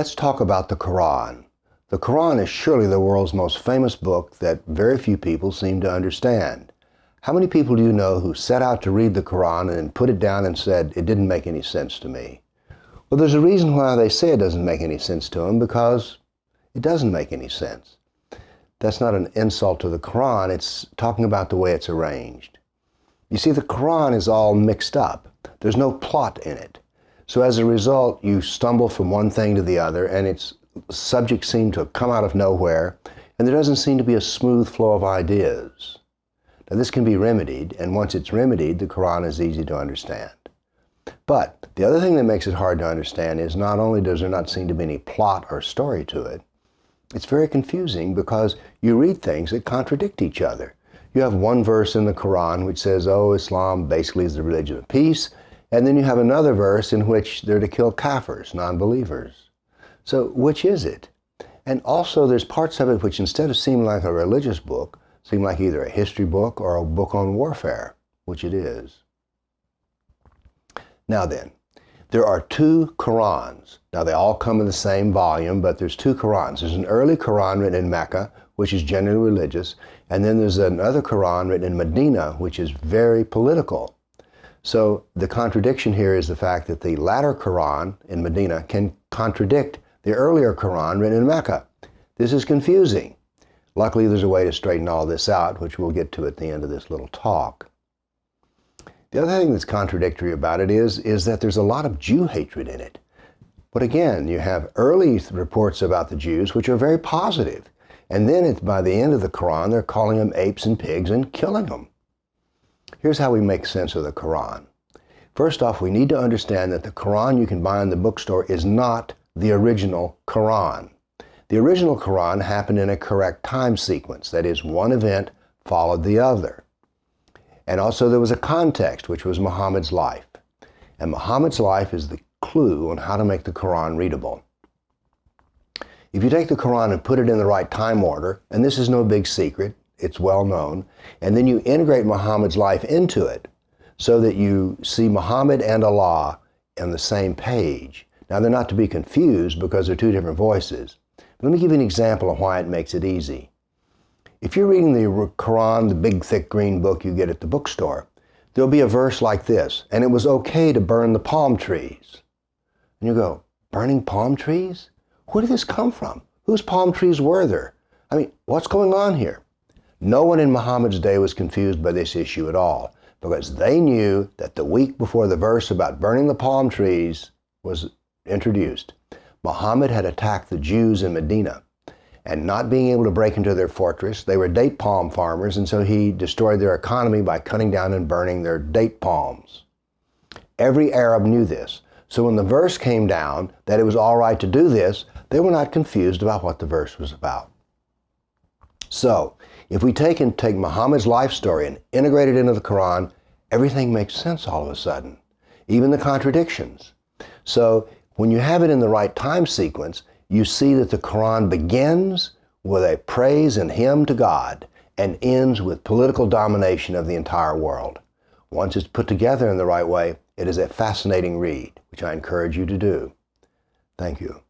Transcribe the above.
Let's talk about the Koran. The Koran is surely the world's most famous book that very few people seem to understand. How many people do you know who set out to read the Koran and then put it down and said, it didn't make any sense to me? Well, there's a reason why they say it doesn't make any sense to them, because it doesn't make any sense. That's not an insult to the Koran, it's talking about the way it's arranged. You see, the Koran is all mixed up. There's no plot in it. So as a result, you stumble from one thing to the other, and its subjects seem to come out of nowhere, and there doesn't seem to be a smooth flow of ideas. Now, this can be remedied, and once it's remedied, the Koran is easy to understand. But the other thing that makes it hard to understand is not only does there not seem to be any plot or story to it, it's very confusing because you read things that contradict each other. You have one verse in the Koran which says, oh, Islam basically is the religion of peace, and then you have another verse in which they're to kill kafirs, non-believers. So which is it? And also there's parts of it which, instead of seeming like a religious book, seem like either a history book or a book on warfare, which it is. Now then, there are two Korans. Now they all come in the same volume, but there's two Korans. There's an early Koran written in Mecca, which is generally religious, and then there's another Koran written in Medina, which is very political. So the contradiction here is the fact that the latter Koran in Medina can contradict the earlier Koran written in Mecca. This is confusing. Luckily, there's a way to straighten all this out, which we'll get to at the end of this little talk. The other thing that's contradictory about it is that there's a lot of Jew hatred in it. But again, you have early reports about the Jews, which are very positive. And then by the end of the Koran, they're calling them apes and pigs and killing them. Here's how we make sense of the Koran. First off, we need to understand that the Koran you can buy in the bookstore is not the original Koran. The original Koran happened in a correct time sequence. That is, one event followed the other. And also there was a context, which was Muhammad's life. And Muhammad's life is the clue on how to make the Koran readable. If you take the Koran and put it in the right time order, and this is no big secret, it's well known, and then you integrate Muhammad's life into it so that you see Muhammad and Allah on the same page. Now they're not to be confused because they're two different voices. But let me give you an example of why it makes it easy. If you're reading the Koran, the big thick green book you get at the bookstore, there'll be a verse like this, and it was okay to burn the palm trees. And you go, burning palm trees? Where did this come from? Whose palm trees were there? I mean, what's going on here? No one in Muhammad's day was confused by this issue at all, because they knew that the week before the verse about burning the palm trees was introduced, Muhammad had attacked the Jews in Medina, and not being able to break into their fortress, they were date palm farmers, and so he destroyed their economy by cutting down and burning their date palms. Every Arab knew this, so when the verse came down that it was all right to do this, they were not confused about what the verse was about. So, if we take Muhammad's life story and integrate it into the Quran, everything makes sense all of a sudden, even the contradictions. So, when you have it in the right time sequence, you see that the Quran begins with a praise and hymn to God and ends with political domination of the entire world. Once it's put together in the right way, it is a fascinating read, which I encourage you to do. Thank you.